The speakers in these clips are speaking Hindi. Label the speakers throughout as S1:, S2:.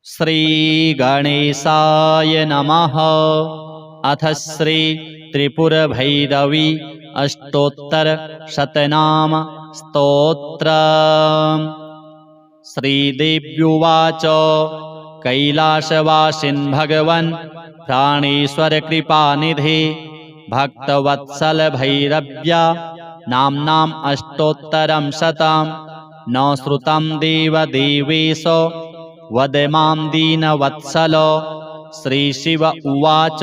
S1: श्री गणेशाय नमः। अथ श्री त्रिपुरभैरवी अष्टोत्तर शतनाम स्तोत्रम्। श्रीदेव्युवाच कैलासवासिन् भगवन् प्राणेश्वर कृपानिधे भक्तवत्सल भैरव्या नाम्नाम् अष्टोत्तरं शतम् न श्रुतं देवदेवेश वद मां दीनवत्सल। श्रीशिव उवाच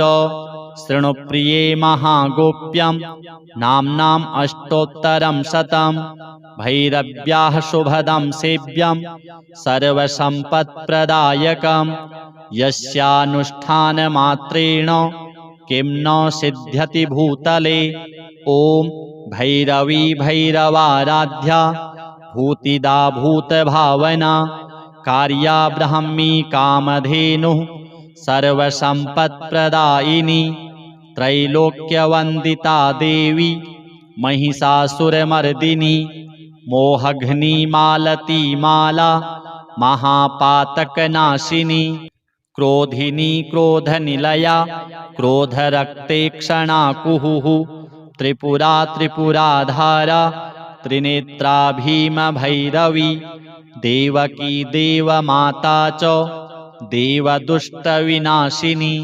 S1: शृणु प्रिये महागोप्यं नाम्नाम् अष्टोत्तरं शतम् भैरव्याः शुभदं सेव्यं सर्वसम्पत्प्रदायकं यस्यानुष्ठानमात्रेण किं न सिद्ध्यति भूतले। ॐ भैरवी भैरवाराध्या भूतिदा भूतभावना कार्या ब्राह्मी कामधेनुः सर्वसम्पत्प्रदायिनी त्रैलोक्यवन्दिता देवी महिषासुरमर्दिनी मोहघ्निमालती माला महापातकनाशिनी क्रोधिनी क्रोधनिलया क्रोधरक्तेक्षणा कुहुः त्रिपुरा त्रिपुराधारा त्रिनेत्रा भीमभैरवी देवकी देवमाता च देवदुष्टविनाशिनी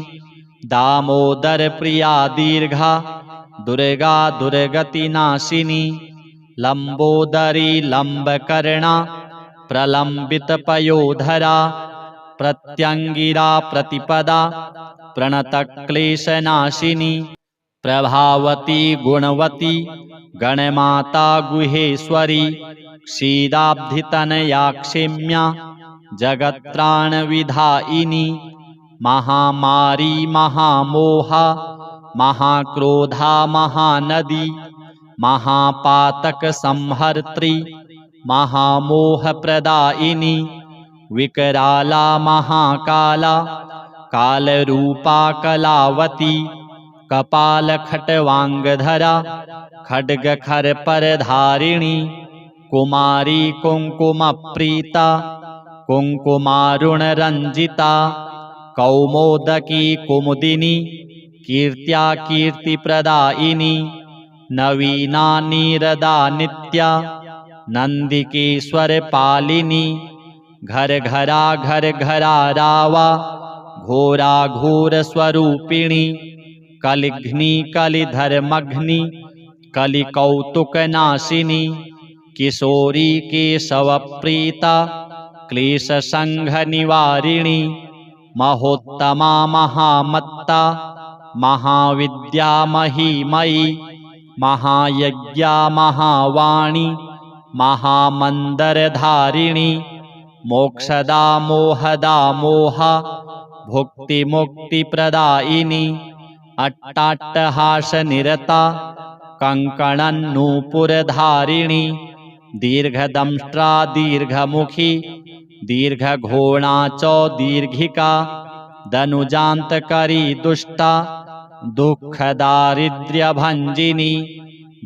S1: दामोदरप्रिया दीर्घा दुर्गा दुर्गतिनाशिनी लंबोदरी लंबकर्णा प्रलंबितपयोधरा प्रत्यंगिरा प्रतिपदा प्रणतक्लेशनाशिनी प्रभावती गुणवती गणमाता गुहेश्वरी क्षीराब्धितनया क्षेम्या जगत्त्राणविधायिनी महामारी महामोहा महाक्रोधा महानदी महापातकसंहर्त्री महामोहप्रदायिनी विकराला महाकाला कालरूपा कलावती कपालखट्वांगधरा खड्गखरपरधारिणी कुमारी कुङ्कुमप्रीता कुङ्कुमारुणरञ्जिता कौमोदकी कुमुदिनी कीर्त्या कीर्तिप्रदायिनी नवीना नीरदा नित्या नन्दिकेश्वरपालिनी घर घरा रावा घोरा घोरस्वरूपिणी कलिघ्नी कलिधर्मघ्नी कलिकौतुकनाशिनी किशोरी केशवप्रीता क्लेशसङ्घनिवारिणी महोत्तमा महामत्ता महाविद्या महीमयी महायज्ञा महावाणी महामन्दरधारिणी मोक्षदा मोहदा मोहा भुक्तिमुक्तिप्रदायिनी अट्टाट्टहासनिरता कङ्कणन्नूपुरधारिणी दीर्घदंष्ट्रा दीर्घमुखी दीर्घघोणा च दीर्घिका दनुजान्तकरी दुष्टा दुःखदारिद्र्यभञ्जिनी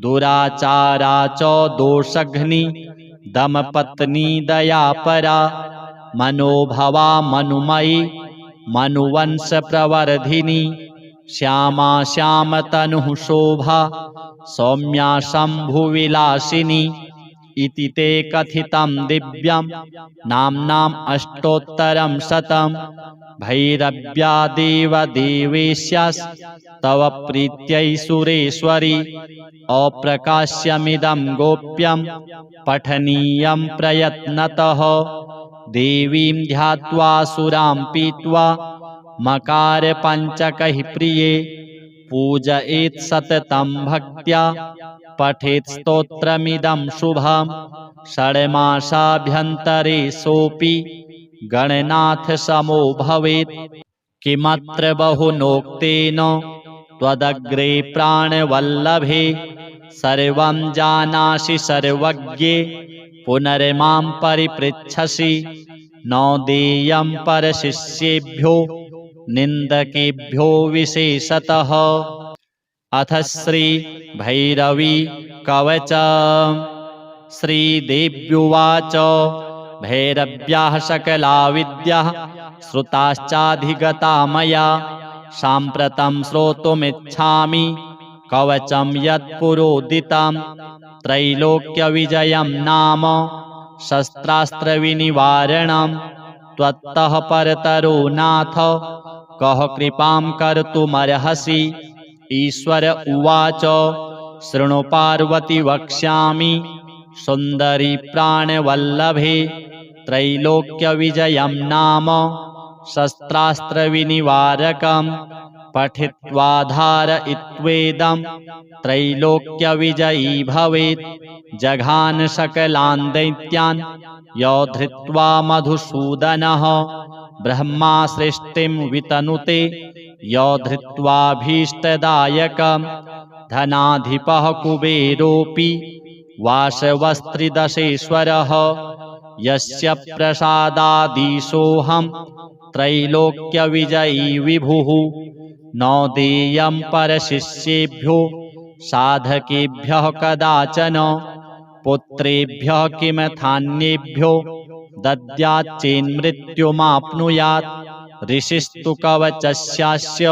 S1: दुराचारा च दोषघ्नी दमपत्नी दयापरा मनोभवा मनुमयी मनुवंशप्रवर्धिनी श्यामा श्यामतनुः शोभा सौम्या शम्भुविलासिनी इति ते कथितं दिव्यं नाम्नाम् अष्टोत्तरं शतं भैरव्या देवदेवेश्यास्तव प्रीत्यै सुरेश्वरी अप्रकाश्यमिदं गोप्यं पठनीयं प्रयत्नतः देवीं ध्यात्वा सुरां पीत्वा मकारपञ्चकैः प्रिये पूजयेत् सततं भक्त्या पठेत् स्तोत्रमिदं शुभं षड्मासाभ्यन्तरे सोऽपि गणनाथसमो भवेत् किमत्र बहुनोक्तेन त्वदग्रे प्राणवल्लभे सर्वं जानासि सर्वज्ञे पुनर्मां परिपृच्छसि न देयं परशिष्येभ्यो निन्दकेभ्यो विशेषतः। अथ श्री भैरवी कवचम्। श्रीदेव्युवाच भैरव्याः सकला विद्याः श्रुताश्चाधिगता मया साम्प्रतं श्रोतुमिच्छामि कवचं यत्पुरोदितं त्रैलोक्यविजयं नाम शस्त्रास्त्रविनिवारणं त्वत्तः परतरो नाथ कः कृपां कर्तुमर्हसि। ईश्वर उवाच शृणु पार्वती वक्ष्यामि सुन्दरि प्राणवल्लभे त्रैलोक्यविजयं नाम शस्त्रास्त्रविनिवारकं पठित्वा धारयित्वेदं त्रैलोक्यविजयी भवेत्। जघान सकलान् दैत्यान् यो धृत्वा मधुसूदनः ब्रह्मा सृष्टिं वितनुते यो धृत्वाभीष्टदायकं धनाधिपः कुबेरोऽपि वासवस्त्रिदशेश्वरः यस्य प्रसादादीशोऽहं त्रैलोक्यविजयी विभुः। न देयं परशिष्येभ्यो साधकेभ्यः कदाचन पुत्रेभ्यः किमथान्येभ्यो दद्याच्चेन्मृत्युमाप्नुयात्। ऋषिस्तु कवचस्यास्य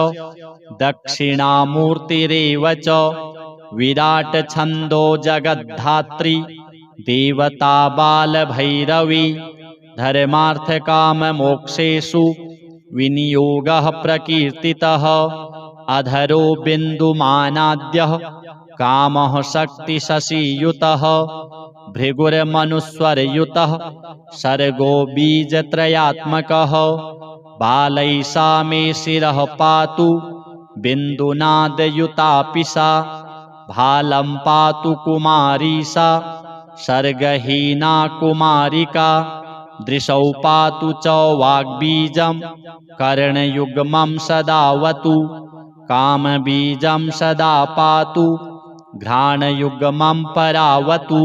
S1: दक्षिणामूर्तिरेव च विराट छन्दो जगद्धात्री देवता बालभैरवी धर्मार्थकाममोक्षेषु विनियोगः प्रकीर्तितः। अधरो बिन्दुमानाद्यः कामः शक्तिशशियुतः भृगुर्मनुस्वरयुतः सर्गो बीजत्रयात्मकः। बालैषा मे शिरः पातु बिन्दुनादयुतापि सा भालं पातु कुमारी सा सर्गहीना कुमारिका। दृशौ पातु च वाग्बीजं कर्णयुग्मं सदावतु कामबीजं सदा पातु घ्राणयुग्मं परावतु।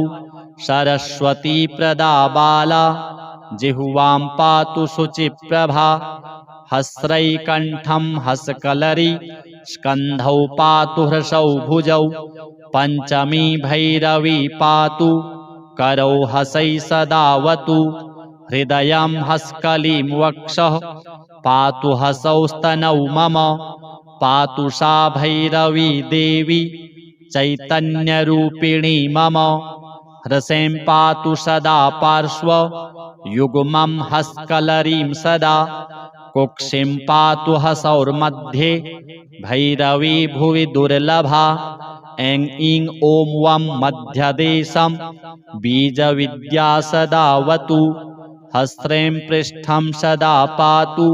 S1: सरस्वती प्रदा बाला जिह्वां पातु शुचिप्रभा हस्रैकण्ठं हसकलरी स्कन्धौ पातु हृसौ भुजौ पञ्चमी भैरवी पातु करौ हसै सदावतु। हृदयं हस्कलीं वक्षः पातु हसौ स्तनौ मम पातु सा भैरवी देवी चैतन्यरूपिणी मम। हृसें पातु सदा पार्श्व युग्मं हस्कलरीं सदा कुक्षिं पातु हसौर्मध्ये भैरवी भुवि दुर्लभा। ऐं ईं ॐ वं मध्यदेशं बीजविद्या सदावतु। हस्रें पृष्ठं सदा पातु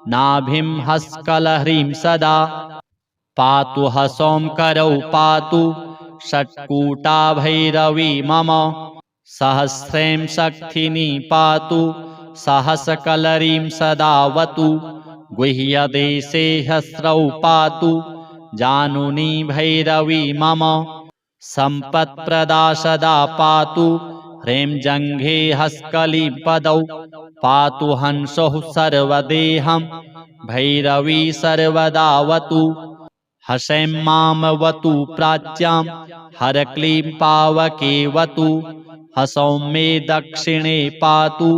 S1: नाभिं हस्कलह्रीं सदा पातु हसौं करौ पातु षट्कूटा भैरवी मम। सहस्रें शक्थिनी पातु सहस्रकलरीं सदावतु। गुह्यदेशे हस्रौ पातु जानुनी भैरवी मम। सम्पत्प्रदा सदा पातु ह्रीं जङ्घे हस्कली पदौ पातु हंसः सर्वदेहं भैरवी सर्वदावतु। हसैं मामवतु प्राच्यां हरक्लीं पावकेवतु। हसौं मे दक्षिणे पातु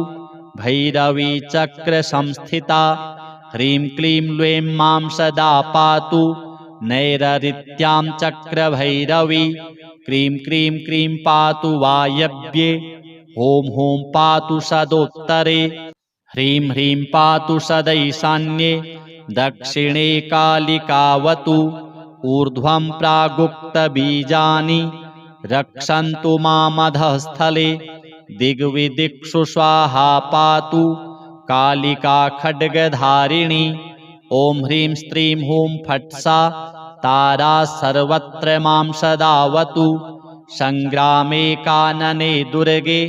S1: भैरवी चक्रसंस्थिता। ह्रीं क्लीं लूं मां सदा पातु नैरृत्यां चक्रभैरवी। क्रीं क्रीं क्रीं पातु वायव्ये ॐ ॐ पातु सदोत्तरे। ह्रीं ह्रीं पातु सदैशान्ये दक्षिणे कालिकावतु। ऊर्ध्वं प्रागुक्तबीजानि रक्षन्तु मामधःस्थले। दिग्विदिक्षु स्वाहा पातु कालिका खड्गधारिणी। ॐ ह्रीं स्त्रीं हूं फट् सा तारा सर्वत्र मां सदावतु। सङ्ग्रामे कानने दुर्गे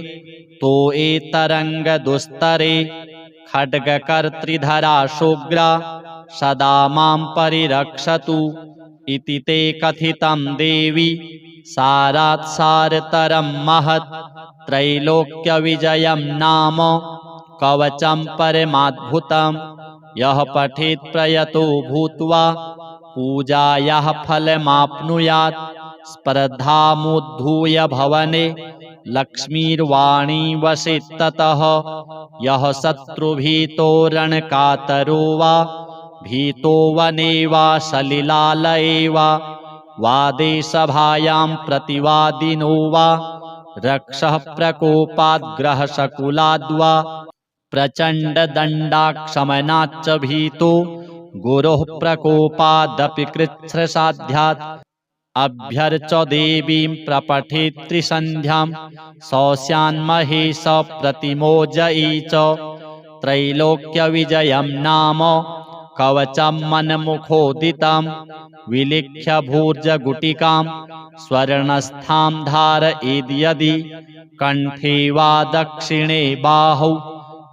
S1: तोये तरङ्गदुस्तरे। खड्गकर्त्रिधरा शुग्रा सदा मां परिरक्षतु। इति ते कथितं देवी सारात् सारतरं महत्। त्रैलोक्यविजयं नाम कवचं परमाद्भुतं। यः पठेत् प्रयतो भूत्वा पूजायाः फलमाप्नुयात्। स्पर्धामुद्धूय भवने लक्ष्मीर्वाणी वसेत् ततः यः शत्रुभीतो रणकातरो वा भीतो वने वा सलिलालये वा देशभायां प्रतिवादिनो वा रक्षः प्रकोपाद्ग्रहशकुलाद्वा प्रचण्डदण्डाक्षमनाच्च भीतो गुरोः प्रकोपादपि कृच्छ्रसाध्यात् अभ्यर्च देवीं प्रपठेत् त्रिसन्ध्यां सौस्यान्महेश प्रतिमोजयी च त्रैलोक्यविजयं नाम कवचं मन्मुखोदितं विलिख्य भूर्जगुटिकां स्वर्णस्थां धारयेद्यदि कण्ठे वा दक्षिणे बाहौ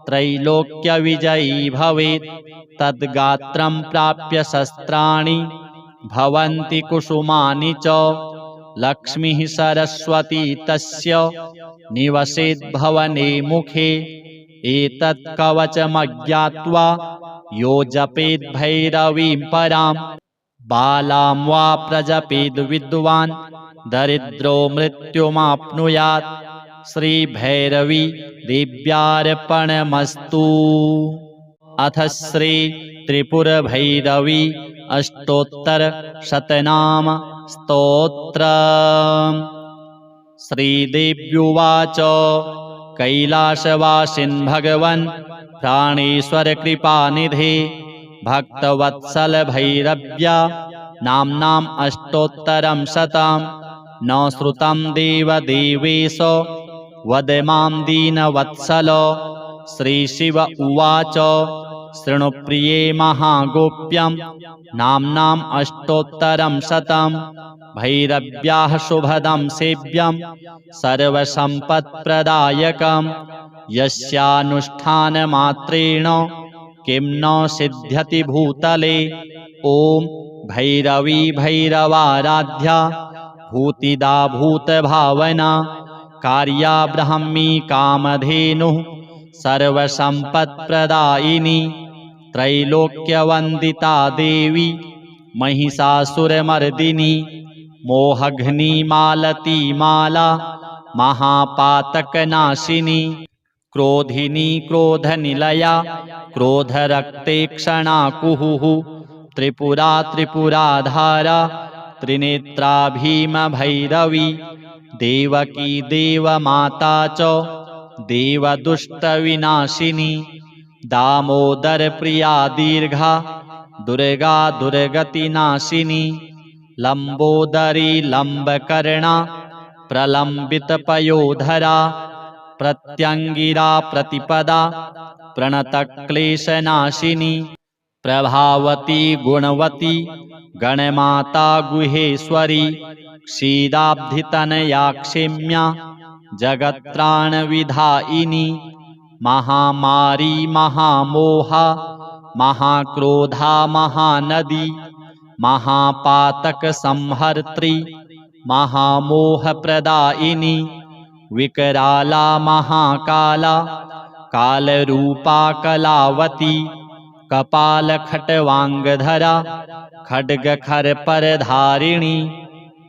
S1: त्रैलोक्यविजयी भवेत् तद्गात्रं प्राप्य शस्त्राणि भवन्ति कुसुमानि च लक्ष्मीः सरस्वती तस्य निवसेद्भवने मुखे एतत् कवचमज्ञात्वा यो जपेद् भैरवीं परां बालां वा प्रजपेद् विद्वान् दरिद्रो मृत्युमाप्नुयात् श्रीभैरवी देव्यार्पणमस्तु। अथ श्री त्रिपुरभैरवी अष्टोत्तरशतनाम स्तोत्रम्। श्रीदेव्युवाच कैलासवासिन् भगवन् प्राणेश्वर कृपानिधे भक्तवत्सल भैरव्या नाम्नाम् अष्टोत्तरं शतं न श्रुतं देवदेवेश वद मां दीनवत्सल। श्रीशिव उवाच शृणु प्रिये महागोप्यं नाम्नाम् अष्टोत्तरं शतं भैरव्याः शुभदं सेव्यं सर्वसम्पत्प्रदायकं यस्यानुष्ठानमात्रेण किं न सिद्ध्यति भूतले। ॐ भैरवी भैरवाराध्या भूतिदा भूतभावना कार्या ब्राह्मी कामधेनुः सर्वसम्पत्प्रदायिनी त्रैलोक्यवन्दिता देवी महिषासुरमर्दिनी मोहघ्निमालती माला महापातकनाशिनी क्रोधिनी क्रोधनिलया क्रोधरक्ते क्षणाकुहुः त्रिपुरा त्रिपुराधारा त्रिनेत्रा भीमभैरवी देवकी देवमाता च देवदुष्टविनाशिनी दामोदरप्रिया दीर्घा दुर्गा दुर्गतिनाशिनी लम्बोदरी लम्बकर्णा प्रलम्बितपयोधरा प्रत्यङ्गिरा प्रतिपदा प्रणतक्लेशनाशिनी प्रभावती गुणवती गणमाता गुहेश्वरी क्षीराब्धितनया क्षेम्या जगत्त्राणविधायिनी महामारी महामोहा महाक्रोधा महानदी महापातकसंहर्त्री महामोहप्रदायिनी विकराला महाकाला कालरूपा कलावती कपालखट्वाङ्गधरा खड्गखरपरधारिणी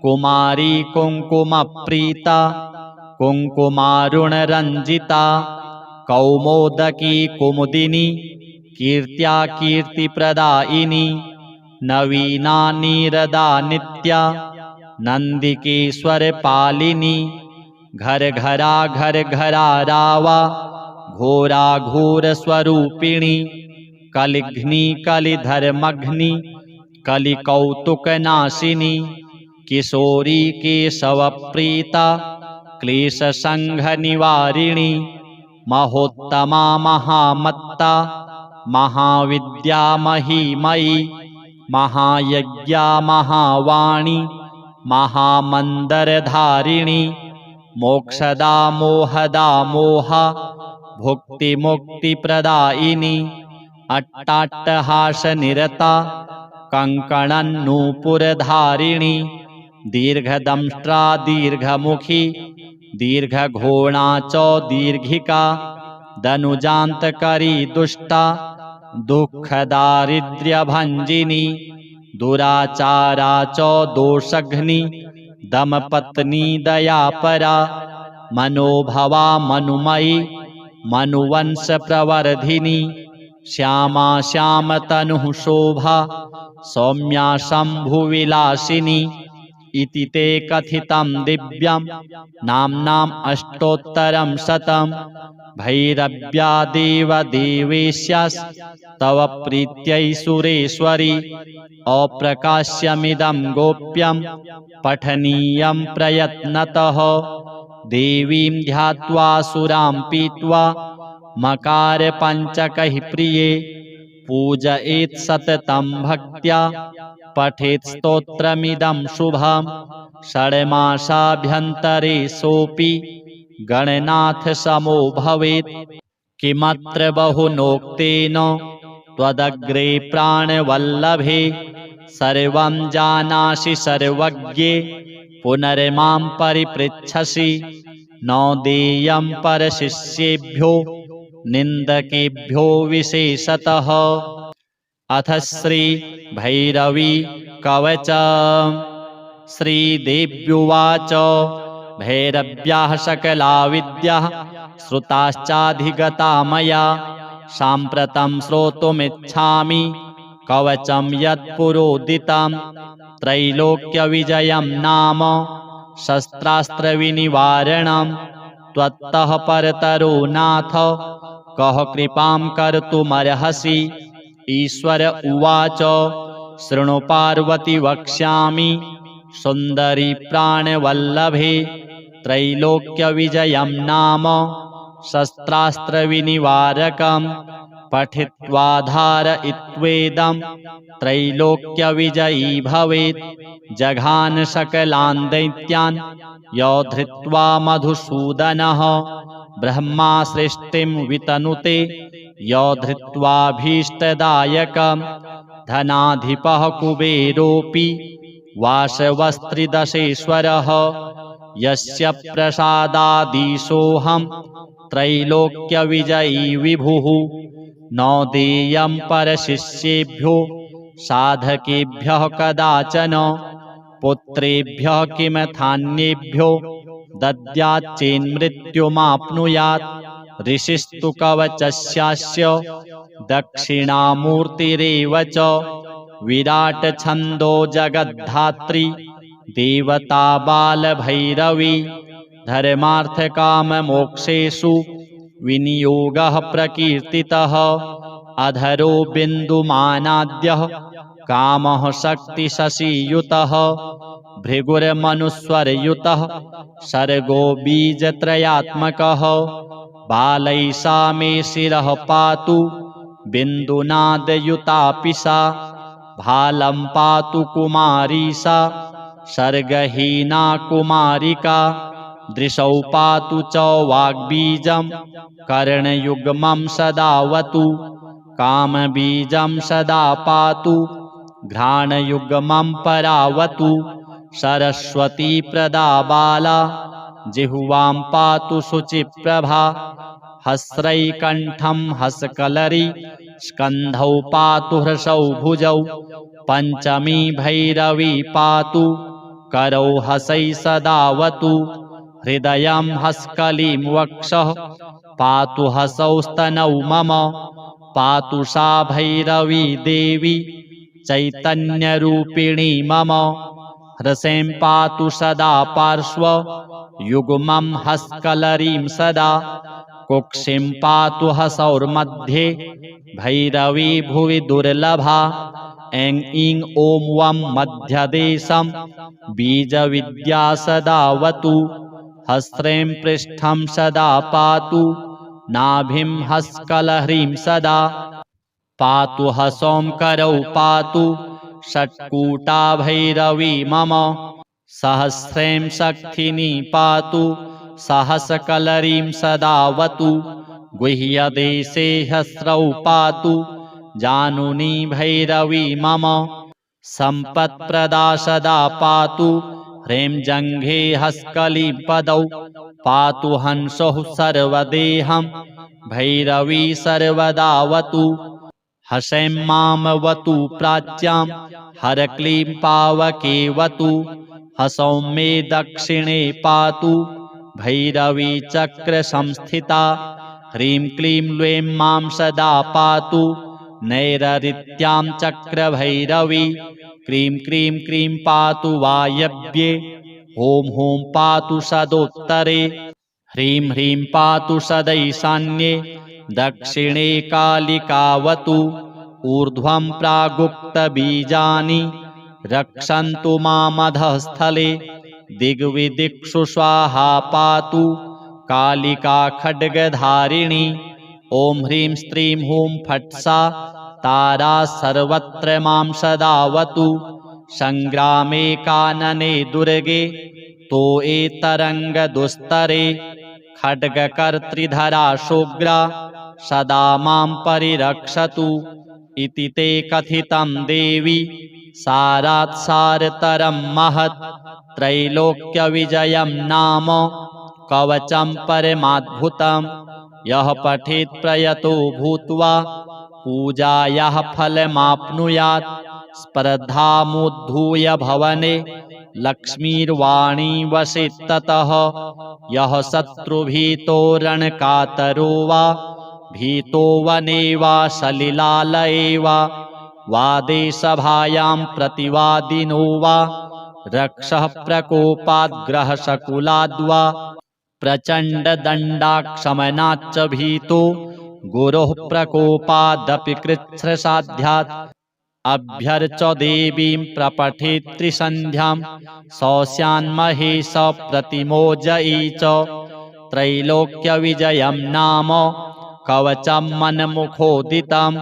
S1: कुमारी कुङ्कुमप्रीता कुङ्कुमारुणरञ्जिता कौमोदकी कुमुदिनी कीर्त्या कीर्तिप्रदायिनी नवीना नीरदा नित्या नन्दिकेश्वरपालिनी घर घरा घर घरा रावा घोरा घोरस्वरूपिणी कलिघ्नि कलिधर्मघ्नि कलिकौतुकनाशिनी किशोरी केशवप्रीता क्लेशसङ्घनिवारिणी महोत्तमा महामत्ता महाविद्या महीमयी महायज्ञा महावाणी महामन्दरधारिणी मोक्षदा मोहदा मोहा भुक्तिमुक्तिप्रदायिनी अट्टाट्टहासनिरता कङ्कणन्नूपुरधारिणी दीर्घदंष्ट्रा दीर्घमुखी दीर्घघोणा च दीर्घिका दनुजान्तकरी दुष्टा दुःखदारिद्र्यभञ्जिनी दुराचारा च दोषघ्नि दमपत्नी दयापरा मनोभवा मनुमयी मनुवंश प्रवर्धिनी श्यामा श्यामतनुः शोभा सौम्या शम्भुविलासिनी इति ते कथितं दिव्यं नाम्नाम् अष्टोत्तरं शतं भैरव्या देवदेवेश्यास्तव प्रीत्यै सुरेश्वरी अप्रकाश्यमिदं गोप्यं पठनीयं प्रयत्नतः देवीं ध्यात्वा सुरां पीत्वा मकार पंचकैः प्रिये पूजयेत् सततं भक्त्या पठेत् स्तोत्रमिदं शुभं षड्मासाभ्यन्तरे सोऽपि गणनाथ समो भवेत् किमत्र बहुनोक्तेन त्वदग्रे प्राणवल्लभे सर्वं जानासि सर्वज्ञे पुनर्मां परिपृच्छसि न देयं परशिष्येभ्यो निन्दकेभ्यो विशेषतः। अथ श्री भैरवी कवच। श्रीदेव्युवाच भैरव्याः सकला विद्याः श्रुताश्चाधिगता मया साम्प्रतं श्रोतुमिच्छामि कवचं यत्पुरोदितं त्रैलोक्यविजयं नाम शस्त्रास्त्रविनिवारणं त्वत्तः परतरो नाथ कः कृपां कर्तुमर्हसि। ईश्वर उवाच शृणु पार्वती वक्ष्यामि सुन्दरी प्राणवल्लभे त्रैलोक्यविजयं नाम शस्त्रास्त्रविनिवारकं पठित्वा धारयित्वेदं त्रैलोक्यविजयी भवेत्। जघान सकलान् दैत्यान् योधृत्वा मधुसूदनः ब्रह्मा सृष्टिं वितनुते योधृत्वाभीष्टदायकं धनाधिपः कुबेरोऽपि वासवस्त्रिदशेश्वरः यस्य प्रसादादीशोऽहं त्रैलोक्यविजयी विभुः न देयं परशिष्येभ्यो साधकेभ्यः कदाचन पुत्रेभ्यः किमथान्येभ्यो दद्याच्चेन्मृत्युमाप्नुयात्। ऋषिस्तु कवचस्यास्य दक्षिणामूर्तिरेव च विराट छन्दो जगद्धात्री देवता बालभैरवी धर्मार्थकाममोक्षेषु विनियोगः प्रकीर्तितः। अधरो बिन्दुमानाद्यः कामः शक्तिशशियुतः भृगुर्मनुस्वरयुतः सर्गो बीजत्रयात्मकः बालैषा मे शिरः पातु बिन्दुनादयुतापि सा भालं पातु कुमारी सा सर्गहीना कुमारिका दृशौ पातु च वाग्बीजं कर्णयुग्मं सदावतु कामबीजं सदा पातु घ्राणयुग्मं परावतु सरस्वती प्रदा बाला जिह्वां पातु शुचिप्रभा हस्रैकण्ठं हसकलरी स्कन्धौ पातु हृसौ भुजौ पञ्चमी भैरवी पातु करौ हसै सदावतु हृदयं हस्कलीं वक्षः पातु हसौ स्तनौ मम पातु सा भैरवी देवी चैतन्यरूपिणी मम हृसें पातु सदा पार्श्व युग्मं हस्कलरीं सदा कुक्षिं पातु हसौर्मध्ये भैरवी भुवि दुर्लभा ऐं ईं ॐ वं मध्यदेशं बीजविद्या सदावतु हस्रें पृष्ठं सदा पातु नाभिं हस्कलह्रीं सदा पातु हसौं करौ पातु षट्कूटा भैरवी मम सहस्रें शक्तिनी पातु सहस्रकलरीं सदावतु गुह्यदेशे हस्रौ पातु जानुनी भैरवी मम सम्पत्प्रदा सदा पातु ह्रीं जङ्घे हस्कलीं पदौ पातु हंसः सर्वदेहं भैरवी सर्वदावतु हसैं मामवतु प्राच्यां हरक्लीं पावकेवतु हसौं मे दक्षिणे पातु भैरवी चक्र संस्थिता ह्रीं क्लीं लूं मां सदा पातु नैररित्यां चक्र भैरवी क्रीं क्रीं क्रीं पातु वायव्ये ॐ ॐ पातु सदोत्तरे ह्रीं ह्रीं पातु सदैशान्ये दक्षिणे कालिकावतु ऊर्ध्वं प्रागुक्तबीजानि रक्षन्तु मामधःस्थले दिग्विदिक्षु स्वाहा पातु कालिका खड्गधारिणी ॐ ह्रीं स्त्रीं हूं फट् सा तारा सर्वत्र मां सदावतु संग्रामे कानने दुर्गे तोयेतरङ्गदुस्तरे खड्गकर्त्रिधरा शुग्रा सदा मां परिरक्षतु इति ते कथितं देवी सारात् सारतरं महत् त्रैलोक्यविजयं नाम कवचं परमाद्भुतं यः पठेत् प्रयतो भूत्वा पूजायाः फलमाप्नुयात् स्पर्धामुद्धूय भवने लक्ष्मीर्वाणी वसेत् ततः यः शत्रुभीतो रणकातरो वा भीतो वने वा सलिलालये वा देशभायां प्रतिवादिनो वा रक्षः प्रकोपाद्ग्रहशकुलाद्वा प्रचण्डदण्डाक्षमनाच्च भीतो गुरोः प्रकोपादपि कृच्छ्रसाध्यात् अभ्यर्च देवीं प्रपठेत् त्रिसन्ध्यां सौस्यान्महेश प्रतिमोजयी च त्रैलोक्यविजयं नाम कवचं मन्मुखोदितं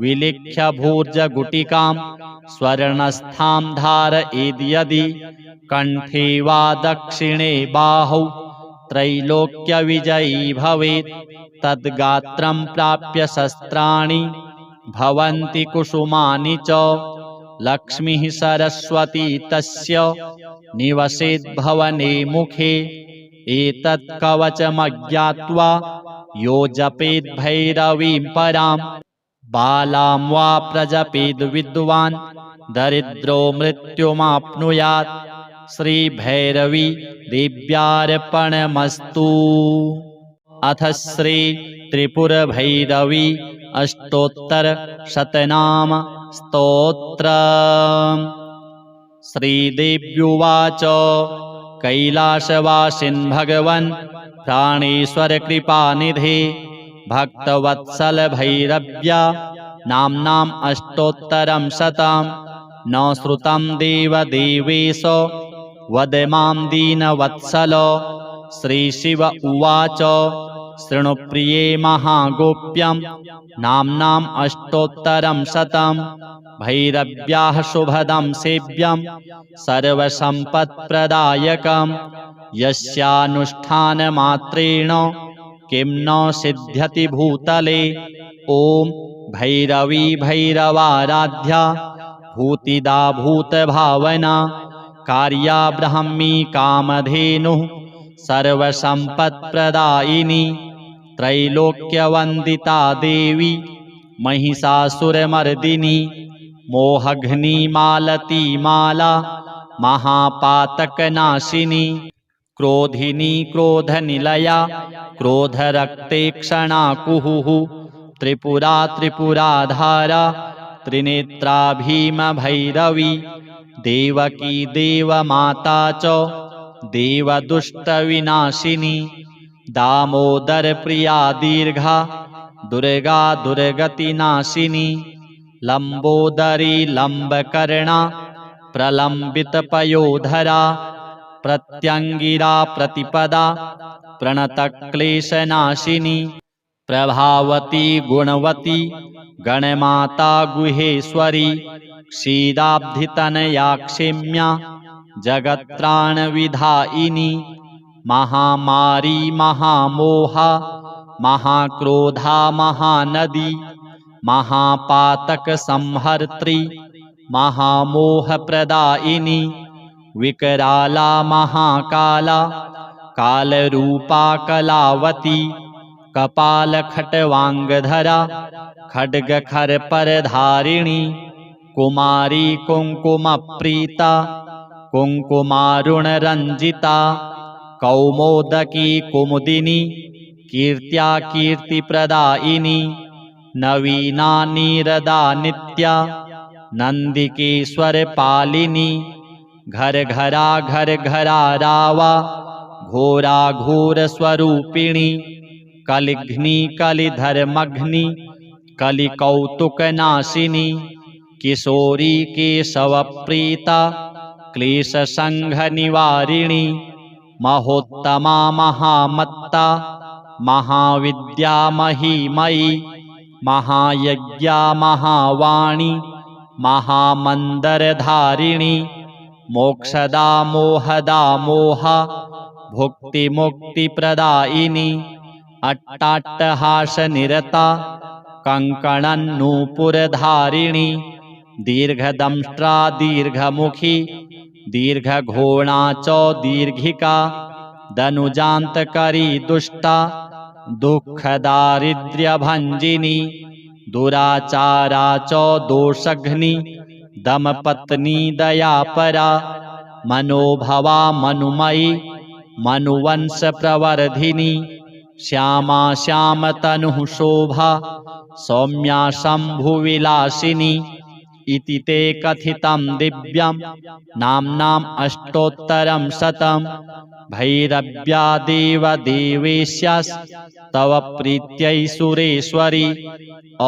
S1: विलिख्य भूर्जगुटिकां स्वर्णस्थां धारयेद्यदि कण्ठे वा दक्षिणे बाहौ त्रैलोक्यविजयी भवेत् तद्गात्रं प्राप्य शस्त्राणि भवन्ति कुसुमानि च लक्ष्मीः सरस्वती तस्य निवसेद्भवने मुखे एतत् कवचमज्ञात्वा यो जपेद् भैरवीं परां बालां वा प्रजपेद् विद्वान् दरिद्रो मृत्युमाप्नुयात् श्रीभैरवी देव्यार्पणमस्तु। अथ श्री त्रिपुरभैरवी अष्टोत्तरशतनाम स्तोत्रम्। श्रीदेव्युवाच कैलासवासिन् भगवन् प्राणेश्वर कृपानिधे भक्तवत्सल भैरव्या नाम्नाम् अष्टोत्तरं शतं न श्रुतं देवदेवेश वद मां दीनवत्सल। श्रीशिव उवाच शृणु प्रिये महागोप्यं नाम्नाम् अष्टोत्तरं शतं भैरव्याः शुभदं सेव्यं सर्वसम्पत्प्रदायकं यस्यानुष्ठानमात्रेण किं न सिद्ध्यति भूतले। ॐ भैरवी भैरवाराध्या भूतिदा भूतभावना कार्या ब्राह्मी कामधेनुः सर्वसम्पत्प्रदायिनी त्रैलोक्यवन्दिता देवी महिषासुरमर्दिनी मोहघ्निमालतीमाला महापातकनाशिनी क्रोधिनी क्रोधनिलया क्रोधरक्तेक्षणा कुहुः त्रिपुरा त्रिपुराधारा त्रिनेत्रा भीमभैरवी देवकी देवमाता च देवदुष्टविनाशिनी दामोदरप्रिया दीर्घा दुर्गा दुर्गतिनाशिनी लम्बोदरी लम्बकर्णा प्रलम्बितपयोधरा प्रत्यङ्गिरा प्रतिपदा प्रणतक्लेशनाशिनी प्रभावती गुणवती गणमाता गुहेश्वरी क्षीराब्धितनया क्षेम्या जगत्त्राणविधायिनी महामारी महामोहा महाक्रोधा महानदी महापातकसंहर्त्री महामोहप्रदायिनी विकराला महाकाला कालरूपा कलावती कपालखट्वाङ्गधरा खड्गखरपरधारिणी कुमारी कुङ्कुमप्रीता कुङ्कुमारुणरञ्जिता कौमोदकी कुमुदिनी कीर्त्या कीर्तिप्रदायिनी नवीना नीरदा नित्या नंदिकेश्वरपालिनी घर घरा रावा घोरा घोर स्वरूपिणी कलिघ्नि कलिधर्मघ्नि कलिकौतुकनाशिनी किशोरी केशवप्रीता क्लेशसंघनिवारिणी महोत्तमा महामत्ता महाविद्या महीमयी महायज्ञा महावाणी महामंदरधारिणी मोक्षदा मोहदा मोहा भुक्तिमुक्तिप्रदायिनी अट्टाट्टहासनिरता कंकणन्नूपुरधारिणी दीर्घदंष्ट्रा दीर्घमुखी दीर्घघोणा च दीर्घिका दनुजान्तकरी दुष्टा दुःखदारिद्र्यभञ्जिनी दुराचारा च दोषघ्नि दमपत्नी दयापरा मनोभवा मनुमयी मनुवंशप्रवर्धिनी श्यामा श्यामतनुः शोभा सौम्या शम्भुविलासिनी इति ते कथितं दिव्यं नाम्नाम् अष्टोत्तरं शतं भैरव्या देवदेवेश्यास्तव प्रीत्यै सुरेश्वरी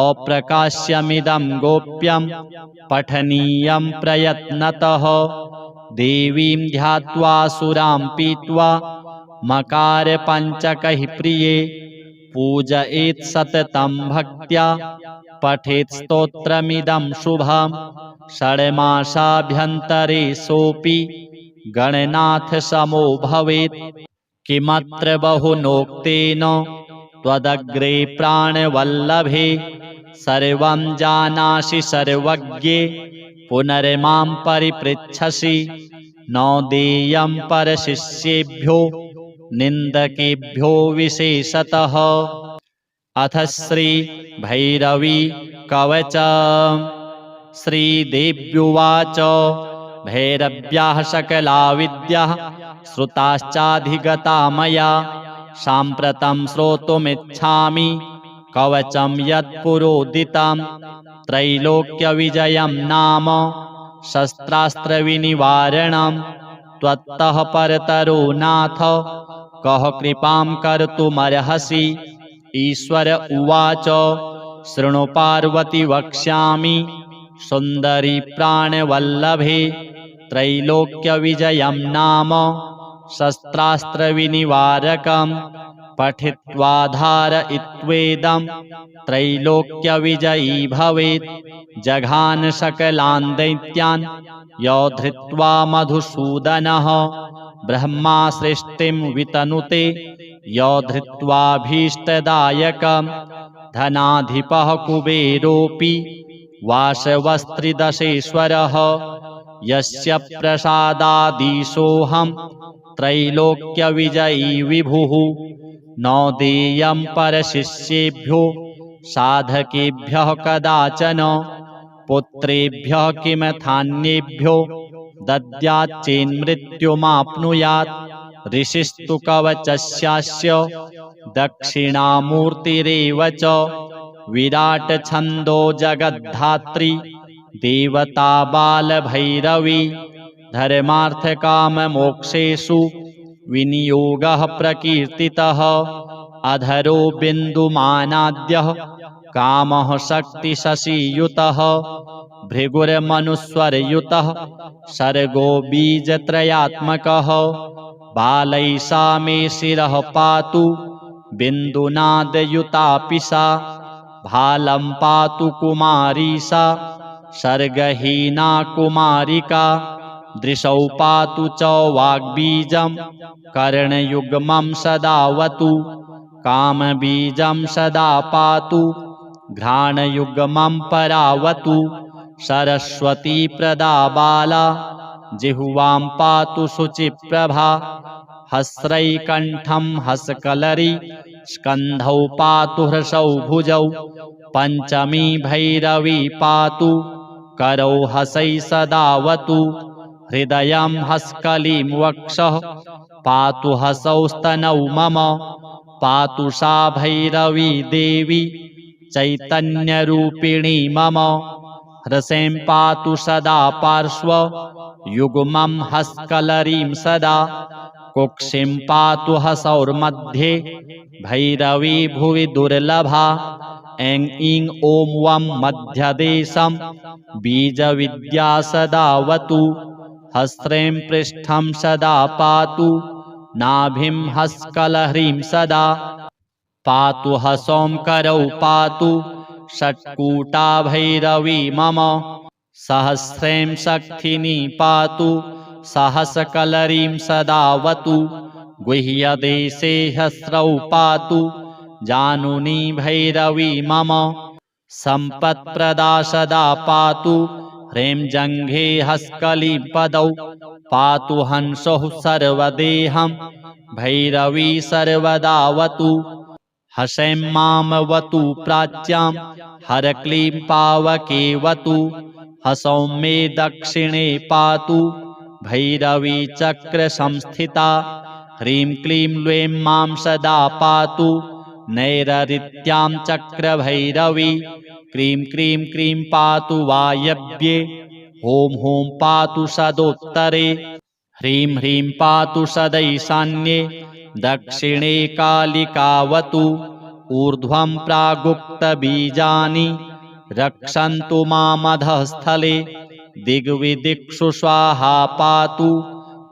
S1: अप्रकाश्यमिदं गोप्यं पठनीयं प्रयत्नतः देवीं ध्यात्वा सुरां पीत्वा मकारपञ्चकैः प्रिये पूजयेत् सततं भक्त्या पठेत् स्तोत्रमिदं शुभं षड्मासाभ्यन्तरे सोऽपि गणनाथ समो भवेत् किमत्र बहुनोक्तेन त्वदग्रे प्राणवल्लभे सर्वं जानासि सर्वज्ञे पुनर्मां परिपृच्छसि न देयं परशिष्येभ्यो निन्दकेभ्यो विशेषतः। अथ श्री भैरवी कवचम्। श्रीदेव्युवाच भैरव्याः सकला विद्याः श्रुताश्चाधिगता मया साम्प्रतं श्रोतुमिच्छामि कवचं यत्पुरोदितं त्रैलोक्यविजयं नाम शस्त्रास्त्रविनिवारणं त्वत्तः परतरो नाथ कः कृपां कर्तुमर्हसि। ईश्वर उवाच शृणु पार्वती वक्ष्यामि सुन्दरी प्राणवल्लभे त्रैलोक्यविजयं नाम शस्त्रास्त्रविनिवारकं पठित्वा धारयित्वेदं त्रैलोक्यविजयी भवेत्। जघान सकलान् दैत्यान् योद्धृत्वा मधुसूदनः ब्रह्मा सृष्टिं वितनुते योद्धृत्वाभीष्टदायकं धनाधिपः कुबेरोऽपि वासवस्त्रिदशेश्वरः यस्य प्रसादादीशोऽहं त्रैलोक्यविजयी विभुः। न देयं परशिष्येभ्यो साधकेभ्यः कदाचन पुत्रेभ्यः किमथान्येभ्यो दद्याच्चेन्मृत्युमाप्नुयात्। ऋषिस्तु कवचस्यास्य दक्षिणामूर्तिरेव च विराट छन्दो जगद्धात्री देवता बालभैरवी धर्मार्थकाममोक्षेषु विनियोगः प्रकीर्तितः। अधरो बिन्दुमानाद्यः कामः शक्तिशशियुतः भृगुर्मनुस्वरयुतः सर्गो बीजत्रयात्मकः बालैषा मे शिरः पातु बिन्दुनादयुतापि सा भालं पातु कुमारी सा सर्गहीना कुमारिका दृशौ पातु च वाग्बीजं कर्णयुग्मं सदावतु कामबीजं सदा पातु घ्राणयुग्मं परावतु सरस्वती प्रदा बाला जिह्वां पातु शुचिप्रभा हस्रैकण्ठं हसकलरी स्कन्धौ पातु हृसौ भुजौ पञ्चमी भैरवी पातु करौ हसै सदावतु हृदयं हस्कलीं वक्षः पातु हसौ स्तनौ मम पातु सा भैरवी देवी चैतन्यरूपिणी मम हृसें पातु सदा पार्श्व युग्मं हस्कलरीं सदा कुक्षिं पातु हसौर्मध्ये भैरवी भुवि दुर्लभा ऐं ईं ॐ वं मध्यदेशं बीजविद्या सदावतु हस्रें पृष्ठं सदा पातु नाभिं हस्कलह्रीं सदा पातु हसौं करौ पातु षट्कूटा भैरवी मम सहस्रें शक्तिनी पातु सहस्रकलरीं सदावतु गुह्यदेशे हस्रौ पातु जानुनी भैरवी मम सम्पत्प्रदा सदा पातु ह्रीं जङ्घे हस्कलीं पदौ पातु हंसः सर्वदेहं भैरवी सर्वदावतु हसैं मामवतु प्राच्यां हरक्लीं पावकेवतु हसौं मे दक्षिणे पातु भैरवी चक्रसंस्थिता ह्रीं क्लीं लूं मां सदा पातु नैररित्यां चक्रभैरवी क्रीं क्रीं क्रीं पातु वायव्ये ॐ ॐ पातु सदोत्तरे ह्रीं ह्रीं पातु सदैशान्ये दक्षिणे कालिकावतु ऊर्ध्वं प्रागुक्तबीजानि रक्षन्तु मामधःस्थले दिग्विदिक्षु स्वाहा पातु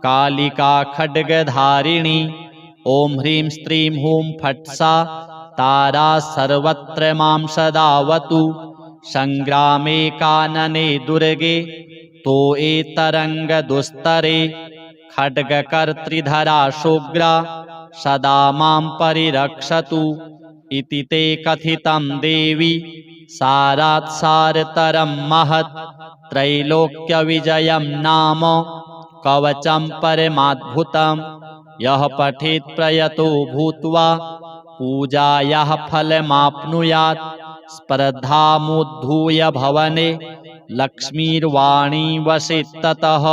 S1: कालिका खड्गधारिणी ॐ ह्रीं स्त्रीं हूं फट् सा तारा सर्वत्र मां सदावतु संग्रामे कानने दुर्गे तोये तरङ्गदुस्तरे खड्गकर्त्रिधरा शुग्रा सदा मां परिरक्षतु इति ते कथितं देवी सारात् सारतरं महत् त्रैलोक्यविजयं नाम कवचं परमाद्भुतं यः पठेत् प्रयतो भूत्वा पूजायाः फलमाप्नुयात् स्पर्धामुद्धूय भवने लक्ष्मीर्वाणी वसेत् ततः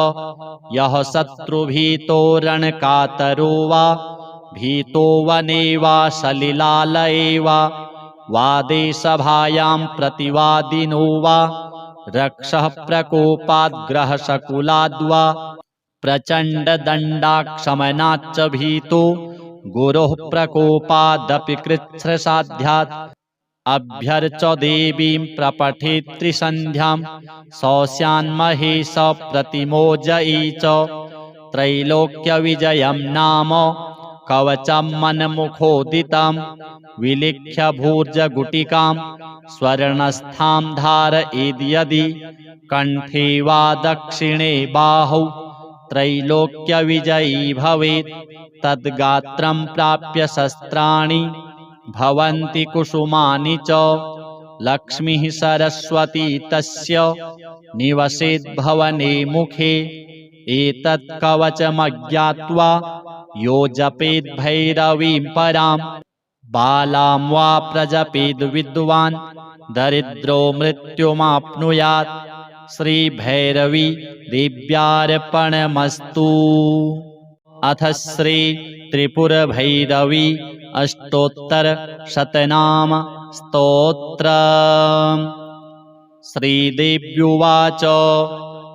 S1: यः शत्रुभीतो रणकातरो वा भीतो वने वा सलिलालये वा देशभायां प्रतिवादिनो वा रक्षः प्रकोपाद्ग्रहशकुलाद्वा प्रचण्डदण्डाक्षमनाच्च भीतो गुरोः प्रकोपादपि कृच्छ्रसाध्यात् अभ्यर्च देवीं प्रपठेत् त्रिसन्ध्यां सौस्यान्महेश प्रतिमोजयी च त्रैलोक्यविजयं नाम कवचं मन्मुखोदितं विलिख्य भूर्जगुटिकां स्वर्णस्थां धारयेद्यदि कण्ठे वा दक्षिणे बाहौ त्रैलोक्यविजयी भवेत् तद्गात्रं प्राप्य शस्त्राणि भवन्ति कुसुमानि च लक्ष्मीः सरस्वती तस्य निवसेत् भवने मुखे एतत् कवचमज्ञात्वा यो जपेत् भैरवीं परां बालां वा प्रजपेद् विद्वान् दरिद्रो मृत्युमाप्नुयात् श्रीभैरवी देव्यार्पणमस्तु। अथ श्री त्रिपुरभैरवी अष्टोत्तरशतनाम स्तोत्रम्। श्रीदेव्युवाच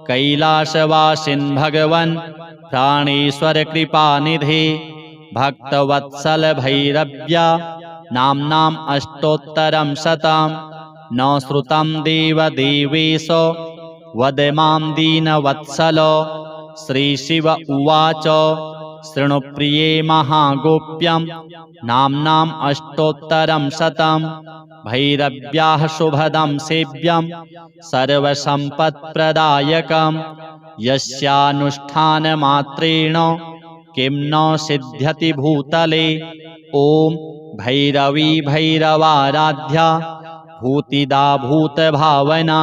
S1: कैलासवासिन् भगवन् प्राणेश्वर कृपानिधे भक्तवत्सल भैरव्या नाम्नाम् अष्टोत्तरं शतं न श्रुतं देवदेवेश वद मां दीनवत्सल। श्रीशिव उवाच शृणुप्रिये महागोप्यं नाम्नाम् अष्टोत्तरं शतं भैरव्याः शुभदं सेव्यं सर्वसम्पत्प्रदायकं यस्यानुष्ठानमात्रेण किं न सिद्ध्यति भूतले। ॐ भैरवी भैरवाराध्या भूतिदा भूतभावना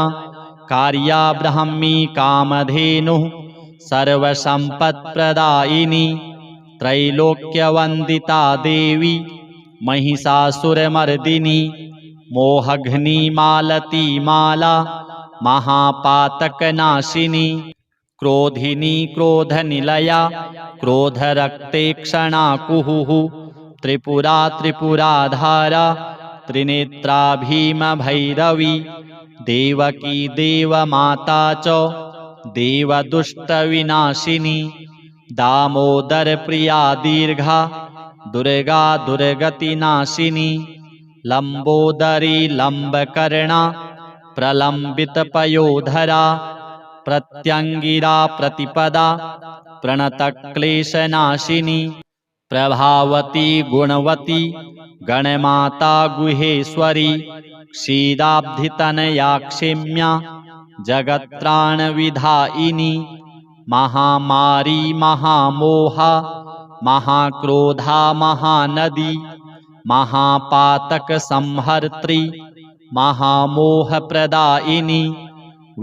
S1: कार्या ब्राह्मी कामधेनुः सर्वसम्पत्प्रदायिनी त्रैलोक्यवन्दिता देवी महिषासुरमर्दिनी मोहघ्नी मालती माला महापातकनाशिनी क्रोधिनी क्रोधनिलया क्रोधरक्तेक्षणा कुहुः त्रिपुरा त्रिपुराधारा त्रिनेत्रा भीमभैरवी देवकी देवमाता च देवदुष्टविनाशिनी दामोदरप्रिया दीर्घा दुर्गा दुर्गतिनाशिनी लंबोदरी लंबकर्णा प्रलंबितपयोधरा प्रत्यंगिरा प्रतिपदा प्रणतक्लेशनाशिनी प्रभावती गुणवती गणमाता गुहेश्वरी क्षीराब्धितनया क्षेम्या जगत्त्राणविधायिनी महामारी महामोहा महाक्रोधा महानदी महापातक संहर्त्री महामोहप्रदायिनी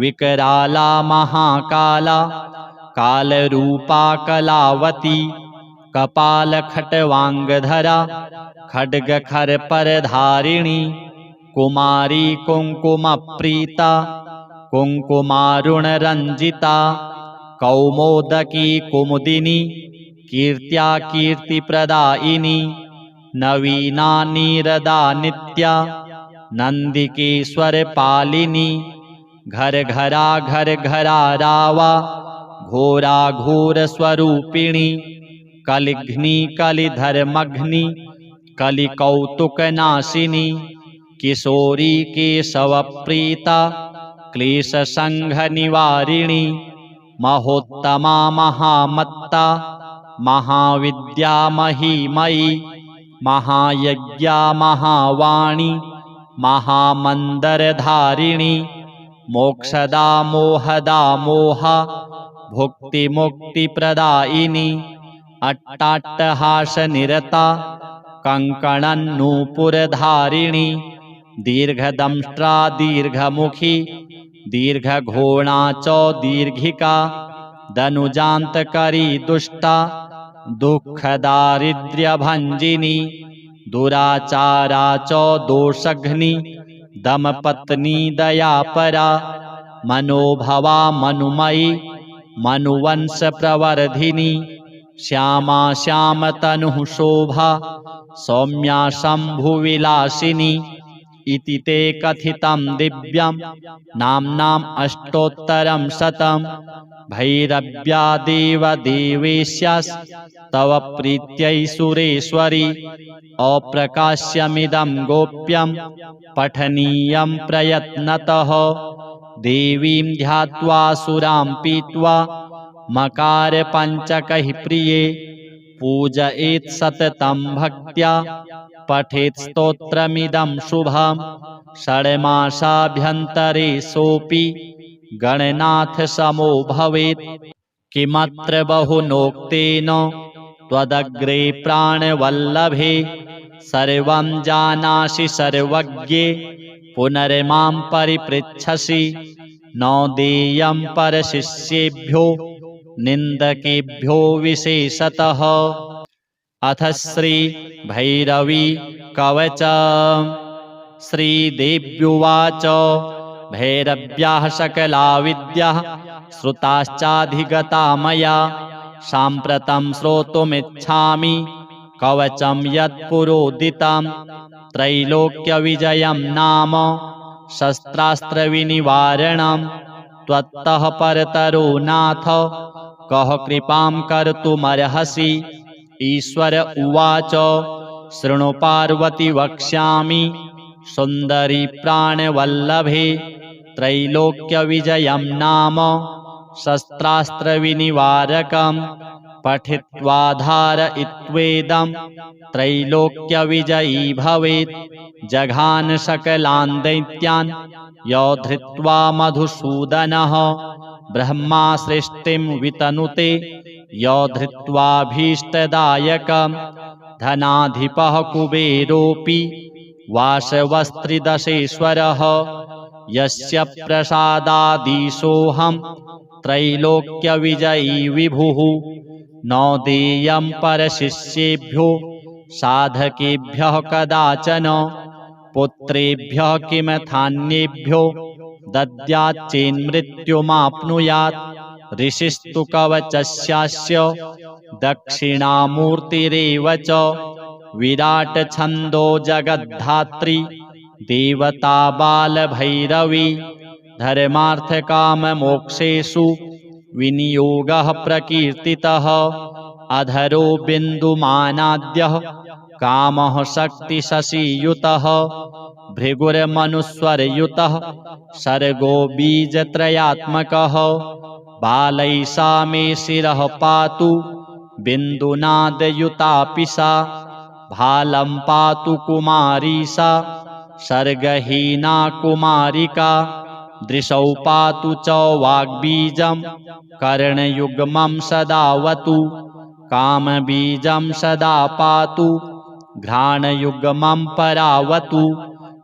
S1: विकराला महाकाला कालरूपा कलावती कपालखट्वांगधरा खड्गखरपरधारिणी कुमारी कुङ्कुमप्रीता कुङ्कुमारुणरञ्जिता कौमोदकी कुमुदिनी कीर्त्या कीर्तिप्रदायिनी नवीना नीरदा नित्या नन्दिकेश्वरपालिनी घर घरा रावा घोरा घोर स्वरूपिणी कलिघ्नी कलिधर्मघ्नी कलिकौतुकनाशिनी किशोरी केशवप्रीता क्लेशसंघनिवारिणी महोत्तमा महामत्ता महाविद्या महीमयी महायज्ञा महावाणी महामन्दरधारिणी मोक्षदा मोहदा मोहा भुक्तिमुक्तिप्रदायिनी अट्टाट्टहासनिरता कङ्कणन्नूपुरधारिणी दीर्घदंष्ट्रा दीर्घमुखी दीर्घघोणा च दीर्घिका दनुजान्तकरी दुष्टा दुःखदारिद्र्यभञ्जिनी दुराचारा च दोषघ्नी दमपत्नी दयापरा मनोभवा मनुमयी मनुवंशप्रवर्धिनी श्यामा श्यामतनुः शोभा सौम्या शम्भुविलासिनी इति ते कथितं दिव्यं नाम्नाम् अष्टोत्तरं शतं भैरव्या देवदेवेश्यास्तव प्रीत्यै सुरेश्वरी अप्रकाश्यमिदं गोप्यं पठनीयं प्रयत्नतः देवीं ध्यात्वा सुरां पीत्वा मकारपञ्चकैः प्रिये पूजयेत् सततं भक्त्या पठेत् स्तोत्रमिदं शुभं षड्मासाभ्यन्तरे सोऽपि गणनाथ समो भवेत् किमत्र बहुनोक्तेन त्वदग्रे प्राणवल्लभे सर्वं जानासि सर्वज्ञे पुनर्मां परिपृच्छसि न देयं परशिष्येभ्यो निन्दकेभ्यो विशेषतः। अथ श्री भैरवी कवच। श्रीदेव्युवाच भैरव्याः सकला विद्याः श्रुताश्चाधिगता मया साम्प्रतं श्रोतुमिच्छामि कवचं यत्पुरोदितं त्रैलोक्यविजयं नाम शस्त्रास्त्रविनिवारणं त्वत्तः परतरो नाथ कः कृपां कर्तुमर्हसि। ईश्वर उवाच शृणु पार्वती वक्ष्यामि सुन्दरी प्राणवल्लभे त्रैलोक्यविजयं नाम शस्त्रास्त्रविनिवारकं पठित्वा धारयित्वेदं त्रैलोक्यविजयी भवेत्। जघान सकलान् दैत्यान् योद्धृत्वा मधुसूदनः ब्रह्मा सृष्टिं वितनुते योद्धृत्वाभीष्टदायकं धनाधिपः कुबेरोऽपि वासवस्त्रिदशेश्वरः यस्य प्रसादादीशोऽहं त्रैलोक्यविजयी विभुः। न देयं परशिष्येभ्यो साधकेभ्यः कदाचन पुत्रेभ्यः किमथान्येभ्यो दद्याच्चेन्मृत्युमाप्नुयात् ऋषिस्तु कवचस्यास्य दक्षिणामूर्तिरेव च विराट छन्दो जगद्धात्री देवता बालभैरवी धर्मार्थकाममोक्षेषु विनियोगः प्रकीर्तितः अधरो बिन्दुमानाद्यः कामः शक्तिशशियुतः भृगुर्मनुस्वरयुतः सर्गो बीजत्रयात्मकः बालैषा मे शिरः पातु बिन्दुनादयुतापि सा भालं पातु कुमारी सा सर्गहीना कुमारिका दृशौ पातु च वाग्बीजं कर्णयुग्मं सदावतु कामबीजं सदा पातु घ्राणयुग्मं परावतु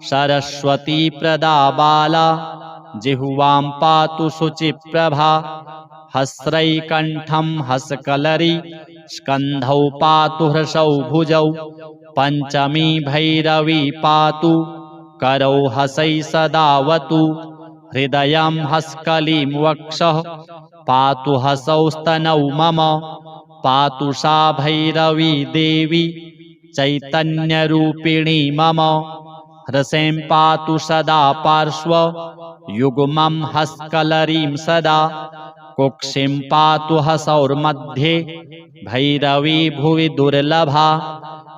S1: सरस्वती प्रदा बाला जिह्वां पातु शुचिप्रभा हस्रैकण्ठं हसकलरी स्कन्धौ पातु हृषौ भुजौ पञ्चमी भैरवी पातु करौ हसै सदावतु हृदयं हस्कलीं वक्षः पातु हसौ स्तनौ मम पातु सा भैरवी देवी चैतन्यरूपिणी मम हृसें पातु सदा पार्श्व युग्मं हस्कलरीं सदा कुक्षिं पातु हसौर्मध्ये भैरवी भुवि दुर्लभा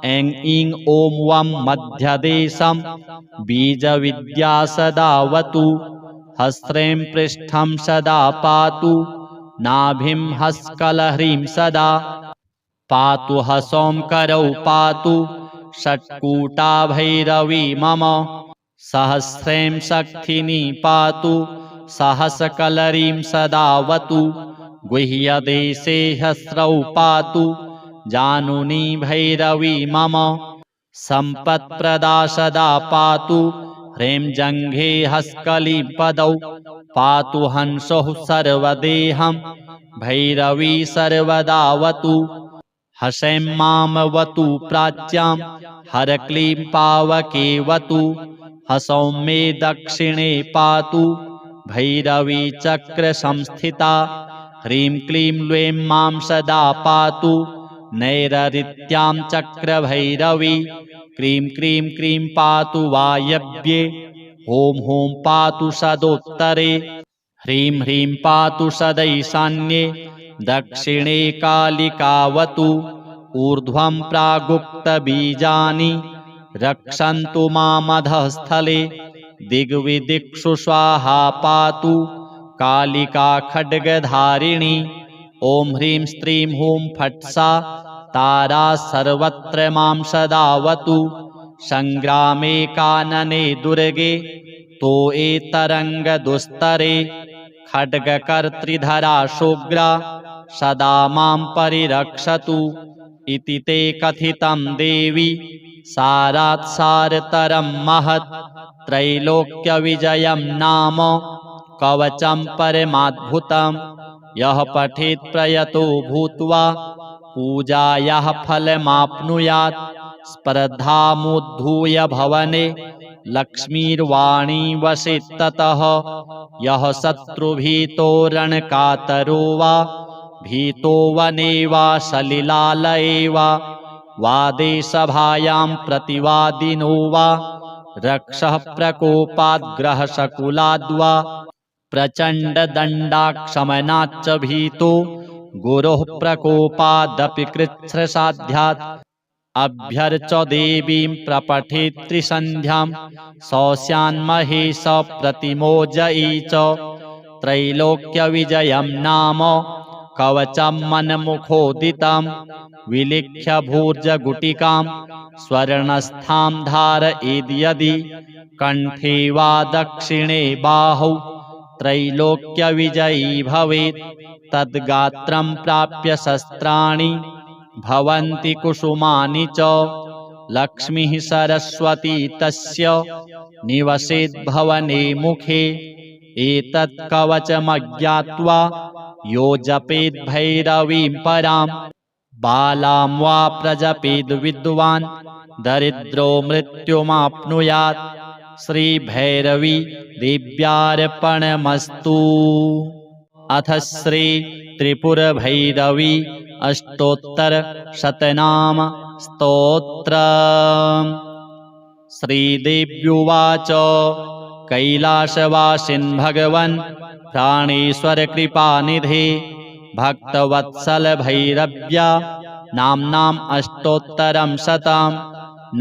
S1: ऐं ईं ॐ वं मध्यदेशं बीजविद्या सदावतु हस्रें पृष्ठं सदा पातु नाभिं हस्कलह्रीं सदा पातु हसौं करौ पातु षट्कूटा भैरवी मम सहस्रें शक्तिनी पातु सहस्रकलरीं सदावतु गुह्यदेशे हस्रौ पातु जानुनी भैरवी मम सम्पत्प्रदा सदा पातु ह्रीं जङ्घे हस्कली पदौ पातु हंसः सर्वदेहं भैरवी सर्वदावतु हसैं मामवतु प्राच्यां हरक्लीं पावकेवतु हसौं मे दक्षिणे पातु भैरवी चक्रसंस्थिता ह्रीं क्लीं लूं मां सदा पातु नैररित्यां चक्रभैरवी क्रीं क्रीं क्रीं पातु वायव्ये ॐ ॐ पातु सदोत्तरे ह्रीं ह्रीं पातु सदैशान्ये दक्षिणे कालिकावतु ऊर्ध्वं प्रागुक्तबीजानि रक्षन्तु मामधःस्थले दिग्विदिक्षु स्वाहा पातु कालिका खड्गधारिणी ॐ ह्रीं स्त्रीं हूं फट् सा तारा सर्वत्र मां सदावतु संग्रामे कानने दुर्गे तो तरङ्गदुस्तरे खड्गकर्त्रिधरा शुग्रा सदा मां परिरक्षतु इति ते कथितं देवी सारात् सारतरं महत् त्रैलोक्यविजयं नाम कवचं परमाद्भुतं यः पठेत् प्रयतो भूत्वा पूजायाः फलमाप्नुयात् स्पर्धामुद्धूय भवने लक्ष्मीर्वाणी वसेत् ततः यः शत्रुभीतो रणकातरो वा भीतो वने वा सलिलालये वा देशभायां प्रतिवादिनो वा रक्षः प्रकोपाद्ग्रहशकुलाद्वा प्रचण्डदण्डाक्षमनाच्च भीतो गुरोः प्रकोपादपि कृच्छ्रसाध्यात् अभ्यर्च देवीं प्रपठेत् त्रिसन्ध्यां सौस्यान्महेश प्रतिमोजयी च त्रैलोक्यविजयं नाम कवचं मन्मुखोदितं विलिख्य भूर्जगुटिकां स्वर्णस्थां धारयेद्यदि कण्ठे वा दक्षिणे बाहौ त्रैलोक्यविजयी भवेत् तद्गात्रं प्राप्य शस्त्राणि भवन्ति कुसुमानि च लक्ष्मीः सरस्वती तस्य निवसेत् भवने मुखे एतत् कवचमज्ञात्वा यो जपेत् भैरवीं परां बालां वा प्रजपेद् विद्वान् दरिद्रो मृत्युमाप्नुयात् श्रीभैरवी देव्यार्पणमस्तु। अथ श्री त्रिपुरभैरवी अष्टोत्तरशतनाम स्तोत्रम्। श्रीदेव्युवाच कैलासवासिन् भगवन् प्राणेश्वर कृपानिधे भक्तवत्सल भैरव्या नाम्नाम् अष्टोत्तरं शतं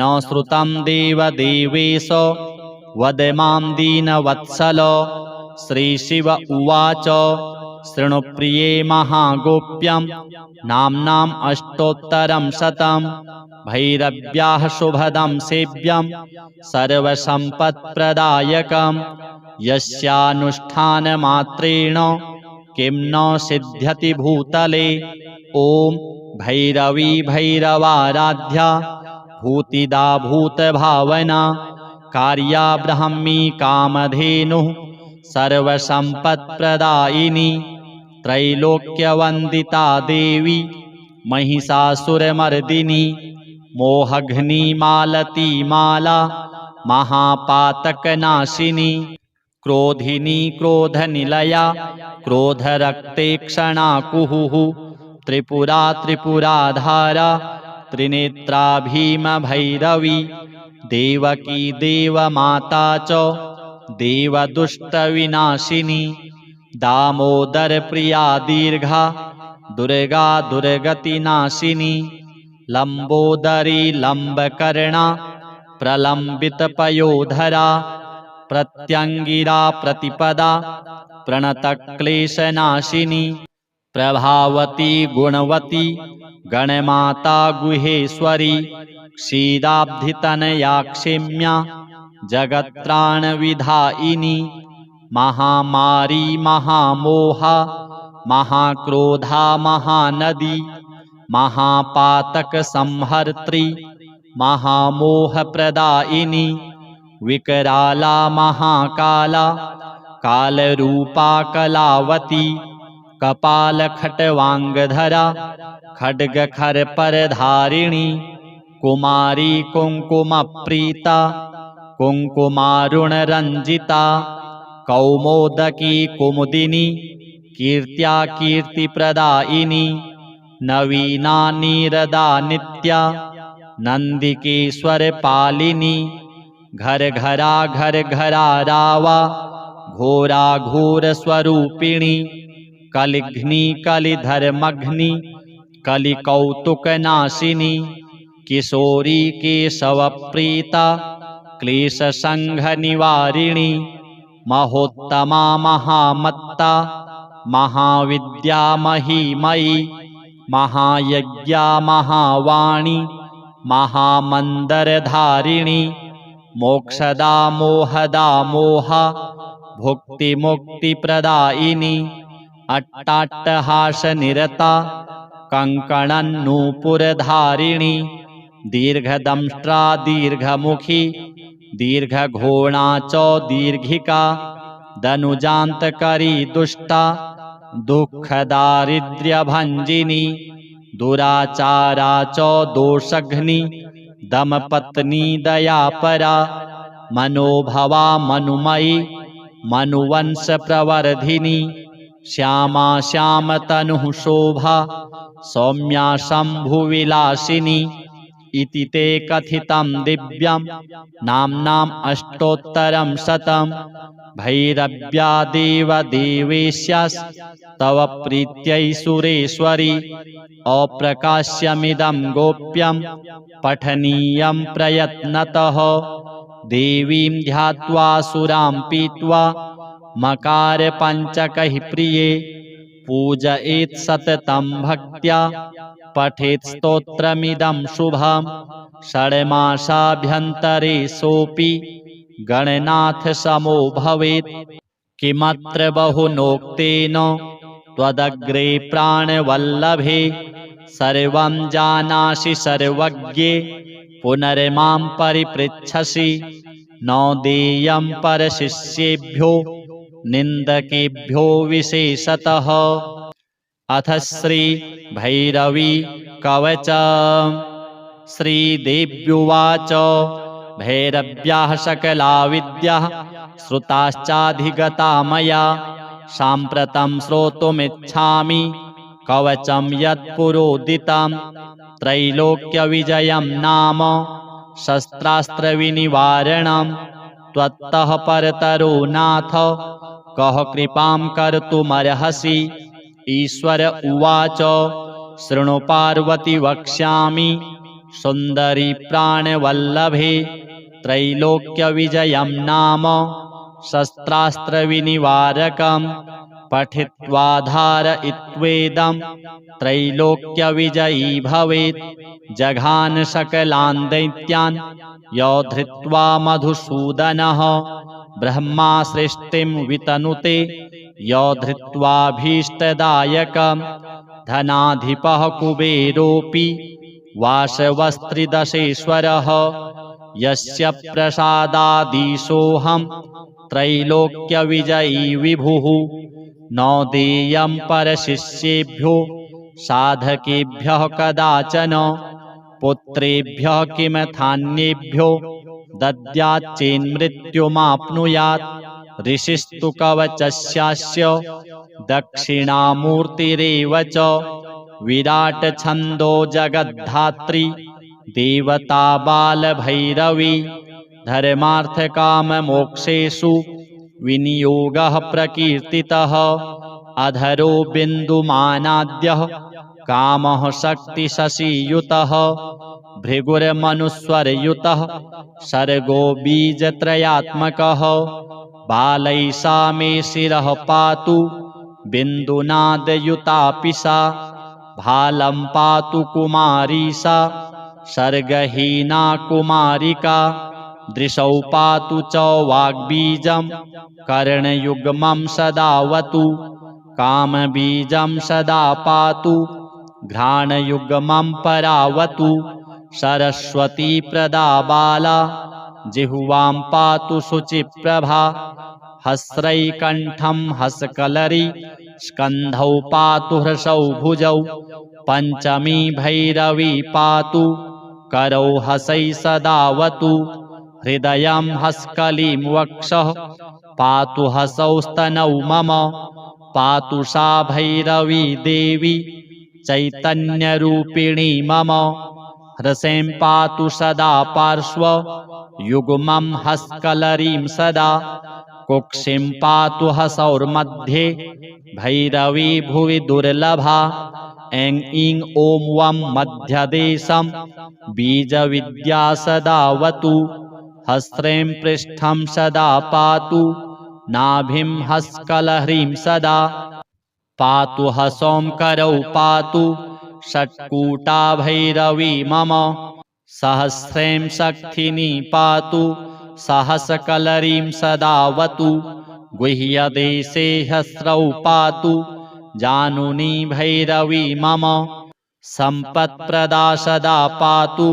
S1: न श्रुतं देवदेवेश वद मां दीनवत्सल। श्रीशिव उवाच शृणुप्रिये महागोप्यं नाम्नाम् अष्टोत्तरं शतं भैरव्याः शुभदं सेव्यं सर्वसम्पत्प्रदायकं यस्यानुष्ठानमात्रेण किं न सिद्ध्यति भूतले। ॐ भैरवी भैरवाराध्या भूतिदा भूतभावना कार्या ब्राह्मी कामधेनुः सर्वसम्पत्प्रदायिनी त्रैलोक्यवन्दिता देवी महिषासुरमर्दिनी मोहघ्निमालतीमाला महापातकनाशिनी क्रोधिनी क्रोधनिलया क्रोधरक्तेक्षणा कुहुः त्रिपुरा त्रिपुराधारा त्रिनेत्रा भीमभैरवी देवकी देवमाता च देवदुष्टविनाशिनी दामोदरप्रिया दीर्घा दुर्गा दुर्गतिनाशिनी लम्बोदरी लम्बकर्णा प्रलम्बितपयोधरा प्रत्यङ्गिरा प्रतिपदा प्रणतक्लेशनाशिनी प्रभावती गुणवती गणमाता गुहेश्वरी क्षीराब्धितनया क्षेम्या जगत्त्राणविधायिनी महामारी महामोहा महाक्रोधा महानदी महापातकसंहर्त्री महामोहप्रदायिनी विकराला महाकाला कालरूपा कलावती कपालखट्वाङ्गधरा खड्गखरपरधारिणी कुमारी कुङ्कुमप्रीता कुङ्कुमारुणरञ्जिता कौमोदकी कुमुदिनी कीर्त्या कीर्तिप्रदायिनी नवीना नीरदा नित्या नन्दिकेश्वरपालिनी घर घरा घर घरा रावा घोरा घोरस्वरूपिणी कलिघ्नि कलिधर्मघ्नि कलिकौतुकनाशिनी किशोरी केशवप्रीता क्लेशसङ्घनिवारिणी महोत्तमा महामत्ता महाविद्या महीमयी महायज्ञा महावाणी महामन्दरधारिणी मोक्षदा मोहदा मोहा भुक्तिमुक्तिप्रदायिनी अट्टाट्टहासनिरता कङ्कणन्नूपुरधारिणी दीर्घदंष्ट्रा दीर्घमुखी दीर्घघोणा च दीर्घिका दनुजान्तकरी दुष्टा दुःखदारिद्र्यभञ्जिनी दुराचारा च दोषघ्नि दमपत्नी दयापरा मनोभवा मनुमयी मनुवंशप्रवर्धिनी श्यामा श्यामतनुः शोभा सौम्या शम्भुविलासिनी इति ते कथितं दिव्यं नाम्नाम् अष्टोत्तरं शतं भैरव्या देवदेवेश्यास्तव प्रीत्यै सुरेश्वरी अप्रकाश्यमिदं गोप्यं पठनीयं प्रयत्नतः देवीं ध्यात्वा सुरां पीत्वा मकारपञ्चकैः प्रिये पूजयेत् सततं भक्त्या पठेत् स्तोत्रमिदं शुभं षड्मासाभ्यन्तरे सोऽपि गणनाथसमो भवेत् किमत्र बहुनोक्तेन त्वदग्रे प्राणवल्लभे सर्वं जानासि सर्वज्ञे पुनर्मां परिपृच्छसि न देयं परशिष्येभ्यो निन्दकेभ्यो विशेषतः। अथ श्री भैरवी कवचम्। श्रीदेव्युवाच भैरव्याः सकला विद्याः श्रुताश्चाधिगता मया साम्प्रतं श्रोतुमिच्छामि कवचं यत्पुरोदितं त्रैलोक्यविजयं नाम शस्त्रास्त्रविनिवारणं त्वत्तः परतरो नाथ कः कृपां कर्तुमर्हसि। ईश्वर उवाच शृणु पार्वती वक्ष्यामि सुन्दरि प्राणवल्लभे त्रैलोक्यविजयं नाम शस्त्रास्त्रविनिवारकं पठित्वा धारयित्वेदं त्रैलोक्यविजयी भवेत्। जघान सकलान् दैत्यान् यो धृत्वा मधुसूदनः ब्रह्मा सृष्टिं वितनुते यो धृत्वाभीष्टदायकं धनाधिपः कुबेरोऽपि वासवस्त्रिदशेश्वरः यस्य प्रसादादीशोऽहं त्रैलोक्यविजयी विभुः। न देयं परशिष्येभ्यो साधकेभ्यः कदाचन पुत्रेभ्यः किमथान्येभ्यो दद्याच्चेन्मृत्युमाप्नुयात्। ऋषिस्तु कवचस्यास्य दक्षिणामूर्तिरेव च विराट छन्दो जगद्धात्री देवता बालभैरवी धर्मार्थकाममोक्षेषु विनियोगः प्रकीर्तितः। अधरो बिन्दुमानाद्यः कामः शक्तिशशियुतः भृगुर्मनुस्वरयुतः सर्गो बीजत्रयात्मकः। बालैषा मे शिरः पातु बिन्दुनादयुतापि सा भालं पातु कुमारी सा सर्गहीना कुमारिका। दृशौ पातु च वाग्बीजं कर्णयुग्मं सदावतु कामबीजं सदा पातु घ्राणयुग्मं परावतु। सरस्वती प्रदा बाला जिह्वां पातु शुचिप्रभा हस्रैकण्ठं हसकलरी स्कन्धौ पातु हृसौ भुजौ पञ्चमी भैरवी पातु करौ हसै सदावतु। हृदयं हस्कलीं वक्षः पातु हसौ स्तनौ मम पातु सा भैरवी देवी चैतन्यरूपिणी मम। हृसैं पातु सदा पार्श्व युग्मं हस्कलरीं सदा कुक्षिं पातु हसौर्मध्ये भैरवी भुवि दुर्लभा। ऐं ईं ॐ वं मध्यदेशं बीजविद्या सदावतु। हस्रैं पृष्ठं सदा पातु नाभिं हस्कलह्रीं सदा पातु हसौं करौ पातु षट्कूटा भैरवी मम। सहस्रैं शक्तिनी पातु सहस्रकलरीं सदावतु। गुह्यदेशे हस्रौ पातु जानुनी भैरवी मम। सम्पत्प्रदा सदा पातु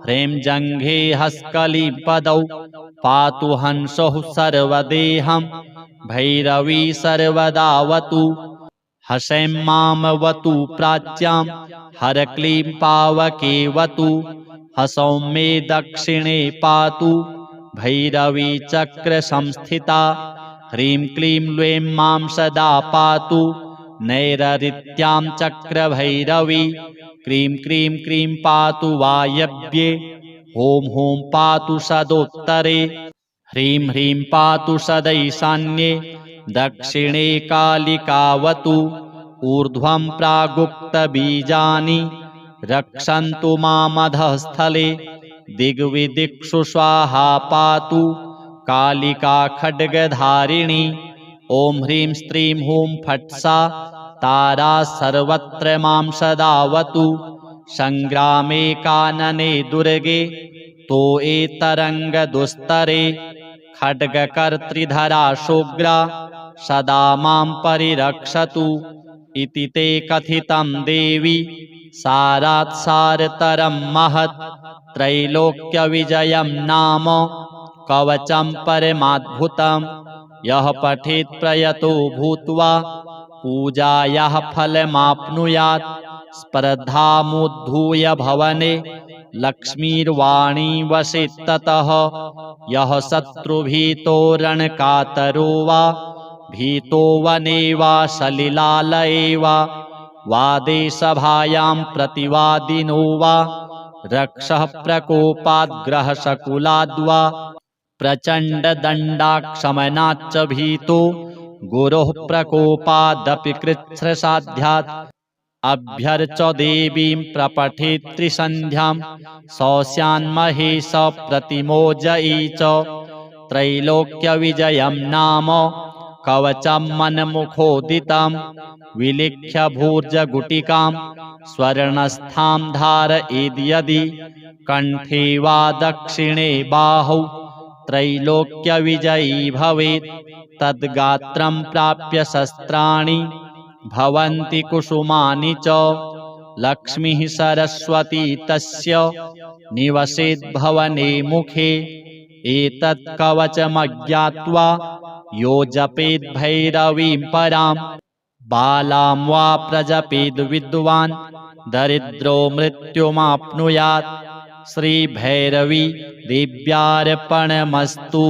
S1: ह्रीं जङ्घे हस्कली पदौ पातु हंसः सर्वदेहं भैरवी सर्वदावतु। हसैं मामवतु प्राच्यां हरक्लीं पावकेवतु। हसौं मे दक्षिणे पातु भैरवी चक्रसंस्थिता। ह्रीं क्लीं लूं मां सदा पातु नैरृत्यां चक्रभैरवी। क्रीं क्रीं क्रीं पातु वायव्ये ॐ ॐ पातु सदोत्तरे। ह्रीं ह्रीं पातु सदैशान्ये दक्षिणे कालिकावतु। ऊर्ध्वं प्रागुक्तबीजानि रक्षन्तु मामधःस्थले। दिग्विदिक्षु स्वाहा पातु कालिका खड्गधारिणी। ॐ ह्रीं स्त्रीं हूं फट् सा तारा सर्वत्र मां सदावतु। सङ्ग्रामे कानने दुर्गे तोये तरङ्गदुस्तरे। खड्गकर्त्रिधरा शूग्रा सदा मां परिरक्षतु। इति ते कथितं देवी सारात् सारतरं महत्। त्रैलोक्यविजयं नाम कवचं परमाद्भुतं। यः पठेत् प्रयतो भूत्वा पूजायाः फलमाप्नुयात्। स्पर्धामुद्धूय भवने लक्ष्मीर्वाणी वसेत् ततः। यः शत्रुभीतो रणकातरो वा भीतो वने वा सलिलालये वा वादे सभायां प्रतिवादिनो वा रक्षः प्रकोपाद्ग्रहशकुलाद्वा प्रचण्डदण्डाक्षमनाच्च भीतो गुरोः प्रकोपादपि कृच्छ्रसाध्यात् अभ्यर्च देवीं प्रपठेत् त्रिसन्ध्यां शौस्यान्महेश प्रतिमोजयी च त्रैलोक्यविजयं नाम कवचं मन्मुखोदितं विलिख्य भूर्जगुटिकां स्वर्णस्थां धारयेद्यदि कण्ठे वा दक्षिणे बाहौ त्रैलोक्यविजयी भवेत् तद्गात्रं प्राप्य शस्त्राणि भवन्ति कुसुमानि च लक्ष्मीः सरस्वती तस्य निवसेत् भवने मुखे एतत् कवचमज्ञात्वा यो जपेत् भैरवीं परां बालां वा प्रजपेद् विद्वान् दरिद्रो मृत्युमाप्नुयात् श्रीभैरवी देव्यार्पणमस्तु।